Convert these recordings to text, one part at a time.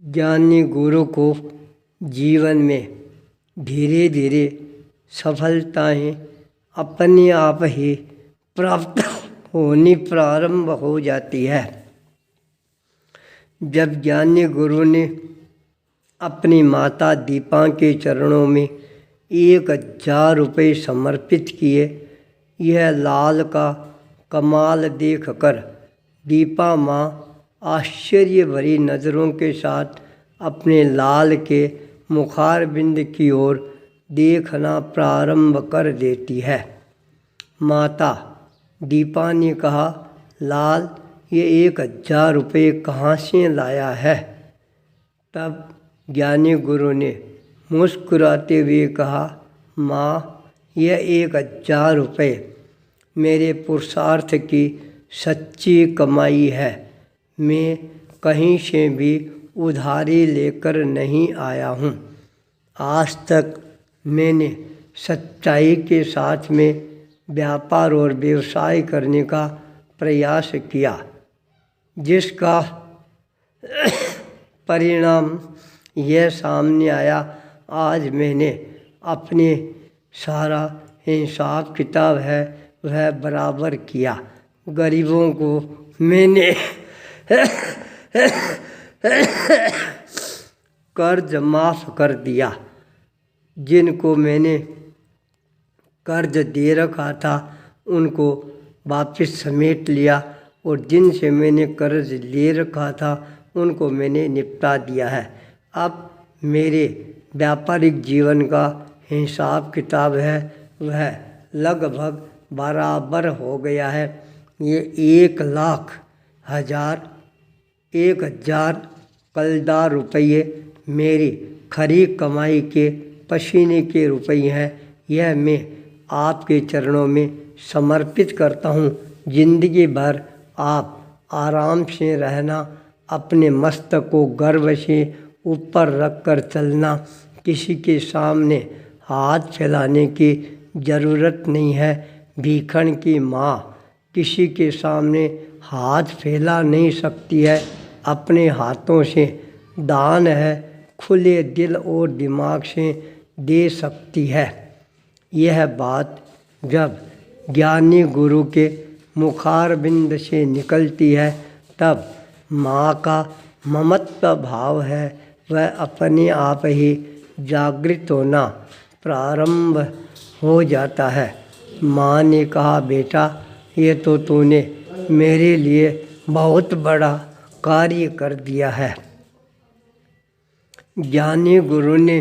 ज्ञानी गुरु को जीवन में धीरे धीरे सफलताएं अपने आप ही प्राप्त होनी प्रारंभ हो जाती है। जब ज्ञानी गुरु ने अपनी माता दीपा के चरणों में 1000 रुपये समर्पित किए, यह लाल का कमाल देखकर दीपा माँ आश्चर्य भरी नज़रों के साथ अपने लाल के मुखारबिंद की ओर देखना प्रारंभ कर देती है। माता दीपा ने कहा, लाल, ये 1000 रुपये कहाँ से लाया है? तब ज्ञानी गुरु ने मुस्कुराते हुए कहा, माँ, यह 1000 रुपये मेरे पुरुषार्थ की सच्ची कमाई है। मैं कहीं से भी उधारी लेकर नहीं आया हूँ। आज तक मैंने सच्चाई के साथ में व्यापार और व्यवसाय करने का प्रयास किया, जिसका परिणाम यह सामने आया। आज मैंने अपने सारा हिसाब किताब है वह बराबर किया। गरीबों को मैंने कर्ज माफ़ कर दिया। जिनको मैंने कर्ज दे रखा था उनको वापस समेट लिया, और जिनसे मैंने कर्ज ले रखा था उनको मैंने निपटा दिया है। अब मेरे व्यापारिक जीवन का हिसाब किताब है वह लगभग बराबर हो गया है। ये 1,00,000 कलदार रुपये मेरी खरी कमाई के पसीने के रुपये हैं। यह मैं आपके चरणों में समर्पित करता हूँ। जिंदगी भर आप आराम से रहना, अपने मस्तक को गर्व से ऊपर रख कर चलना, किसी के सामने हाथ फैलाने की ज़रूरत नहीं है। भीखण की माँ किसी के सामने हाथ फैला नहीं सकती है। अपने हाथों से दान है खुले दिल और दिमाग से दे सकती है। यह बात जब ज्ञानी गुरु के मुखारबिंद से निकलती है तब माँ का ममत्व भाव है वह अपने आप ही जागृत होना प्रारंभ हो जाता है। माँ ने कहा, बेटा, ये तो तूने मेरे लिए बहुत बड़ा कार्य कर दिया है। ज्ञानी गुरु ने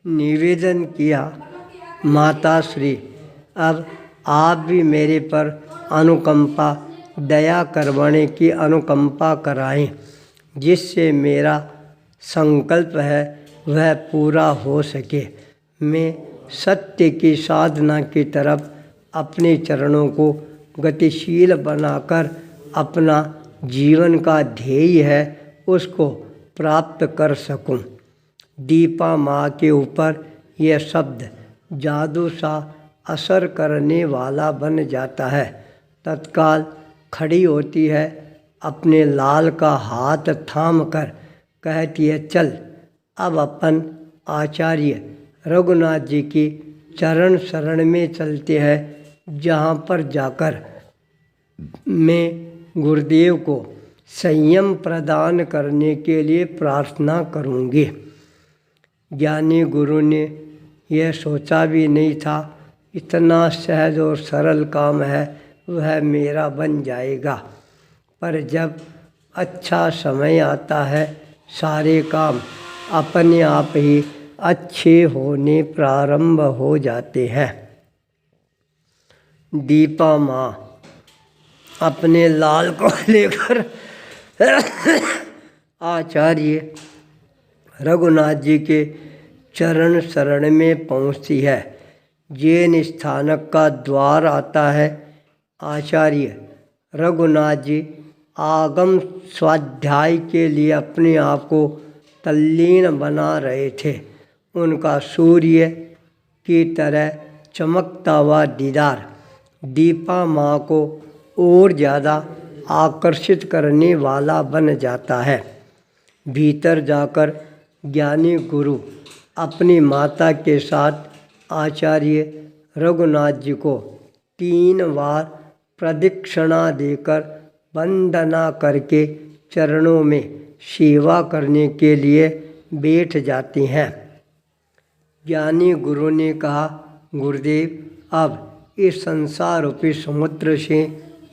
निवेदन किया, माता श्री, अब आप भी मेरे पर अनुकंपा दया करवाने की अनुकंपा कराएं, जिससे मेरा संकल्प है वह पूरा हो सके। मैं सत्य की साधना की तरफ अपने चरणों को गतिशील बनाकर अपना जीवन का ध्येय है उसको प्राप्त कर सकूं। दीपा माँ के ऊपर यह शब्द जादू सा असर करने वाला बन जाता है। तत्काल खड़ी होती है, अपने लाल का हाथ थाम कर कहती है, चल अब अपन आचार्य रघुनाथ जी की चरण शरण में चलते हैं, जहाँ पर जाकर मैं गुरुदेव को संयम प्रदान करने के लिए प्रार्थना करूँगी। ज्ञानी गुरु ने यह सोचा भी नहीं था इतना सहज और सरल काम है वह मेरा बन जाएगा, पर जब अच्छा समय आता है सारे काम अपने आप ही अच्छे होने प्रारंभ हो जाते हैं। दीपा माँ अपने लाल को लेकर आचार्य रघुनाथ जी के चरण शरण में पहुँचती है। जैन स्थानक का द्वार आता है। आचार्य रघुनाथ जी आगम स्वाध्याय के लिए अपने आप को तल्लीन बना रहे थे। उनका सूर्य की तरह चमकता हुआ दीदार दीपा माँ को और ज़्यादा आकर्षित करने वाला बन जाता है। भीतर जाकर ज्ञानी गुरु अपनी माता के साथ आचार्य रघुनाथ जी को 3 बार प्रदक्षिणा देकर वंदना करके चरणों में सेवा करने के लिए बैठ जाती हैं। ज्ञानी गुरु ने कहा, गुरुदेव, अब इस संसार रूपी समुद्र से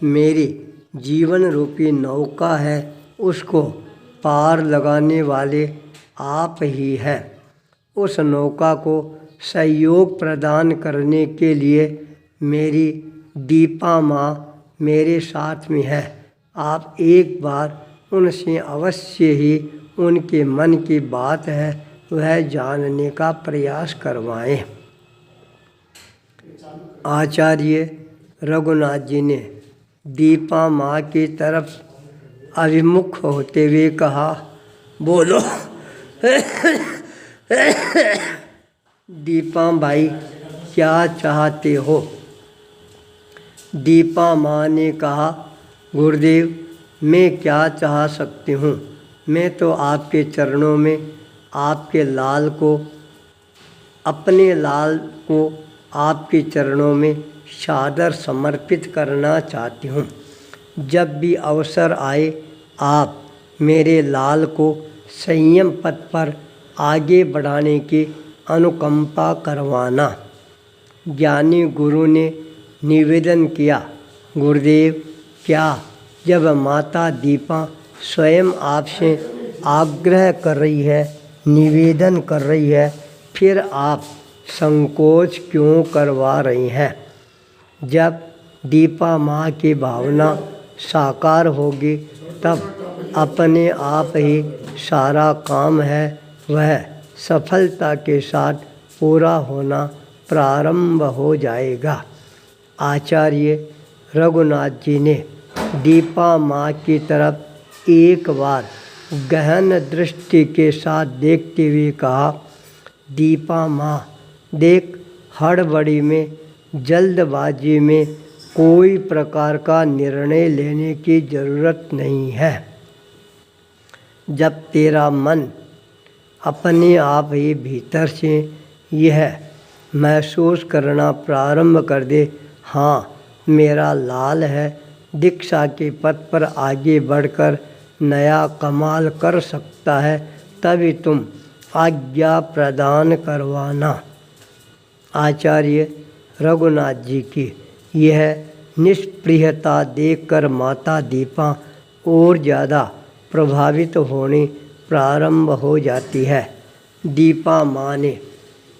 मेरी जीवन रूपी नौका है, उसको पार लगाने वाले आप ही हैं। उस नौका को सहयोग प्रदान करने के लिए मेरी दीपा माँ मेरे साथ में है। आप एक बार उनसे अवश्य ही उनके मन की बात है वह जानने का प्रयास करवाएं। आचार्य रघुनाथ जी ने दीपा माँ की तरफ अभिमुख होते हुए कहा, बोलो। दीपा भाई, क्या चाहते हो? दीपा माँ ने कहा, गुरुदेव, मैं क्या चाह सकती हूँ? मैं तो आपके चरणों में आपके लाल को, अपने लाल को आपके चरणों में सादर समर्पित करना चाहती हूँ। जब भी अवसर आए आप मेरे लाल को संयम पथ पर आगे बढ़ाने की अनुकंपा करवाना। ज्ञानी गुरु ने निवेदन किया, गुरुदेव, क्या जब माता दीपा स्वयं आपसे आग्रह कर रही है, निवेदन कर रही है, फिर आप संकोच क्यों करवा रही हैं? जब दीपा माँ की भावना साकार होगी तब अपने आप ही सारा काम है वह सफलता के साथ पूरा होना प्रारंभ हो जाएगा। आचार्य रघुनाथ जी ने दीपा माँ की तरफ एक बार गहन दृष्टि के साथ देखते हुए कहा, दीपा माँ, देख, हड़बड़ी में, जल्दबाजी में कोई प्रकार का निर्णय लेने की ज़रूरत नहीं है। जब तेरा मन अपने आप ही भीतर से यह महसूस करना प्रारंभ कर दे, हाँ, मेरा लाल है, दीक्षा के पथ पर आगे बढ़कर नया कमाल कर सकता है, तभी तुम आज्ञा प्रदान करवाना। आचार्य रघुनाथ जी की यह निष्प्रियता देखकर माता दीपा और ज़्यादा प्रभावित होने प्रारंभ हो जाती है। दीपा माँ ने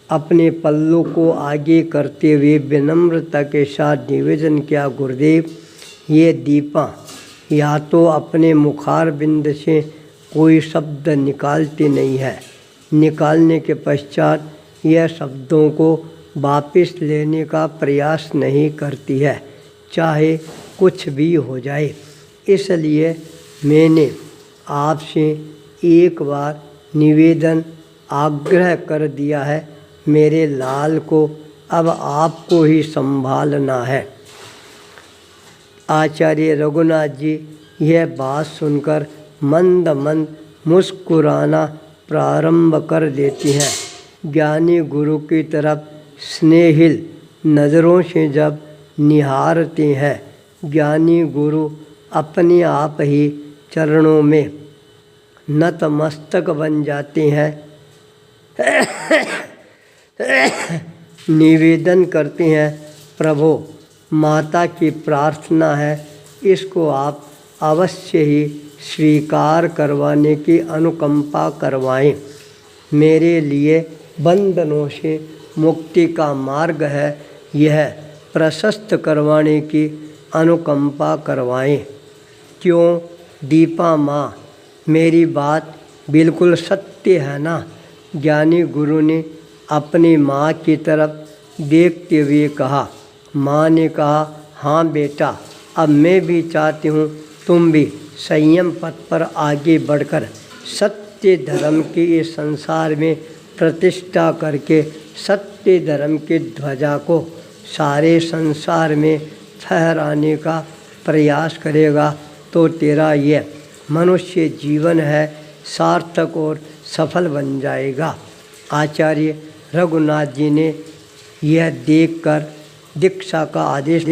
अपने पल्लू को आगे करते हुए विनम्रता के साथ निवेदन किया, गुरुदेव, ये दीपा या तो अपने मुखारबिंद से कोई शब्द निकालती नहीं है, निकालने के पश्चात यह शब्दों को वापस लेने का प्रयास नहीं करती है, चाहे कुछ भी हो जाए। इसलिए मैंने आपसे एक बार निवेदन आग्रह कर दिया है, मेरे लाल को अब आपको ही संभालना है। आचार्य रघुनाथ जी यह बात सुनकर मंद मंद मुस्कुराना प्रारंभ कर देती हैं। ज्ञानी गुरु की तरफ स्नेहिल नज़रों से जब निहारते हैं, ज्ञानी गुरु अपने आप ही चरणों में नतमस्तक बन जाते हैं, निवेदन करते हैं, प्रभु, माता की प्रार्थना है, इसको आप अवश्य ही स्वीकार करवाने की अनुकंपा करवाएं। मेरे लिए बंधनों से मुक्ति का मार्ग है, यह प्रशस्त करवाने की अनुकंपा करवाएं। क्यों दीपा माँ, मेरी बात बिल्कुल सत्य है ना? ज्ञानी गुरु ने अपनी माँ की तरफ देखते हुए कहा। माँ ने कहा, हाँ बेटा, अब मैं भी चाहती हूँ तुम भी संयम पथ पर आगे बढ़कर सत्य धर्म की इस संसार में प्रतिष्ठा करके सत्य धर्म की ध्वजा को सारे संसार में फहराने का प्रयास करेगा। तो तेरा यह मनुष्य जीवन है सार्थक और सफल बन जाएगा। आचार्य रघुनाथ जी ने यह देखकर दीक्षा का आदेश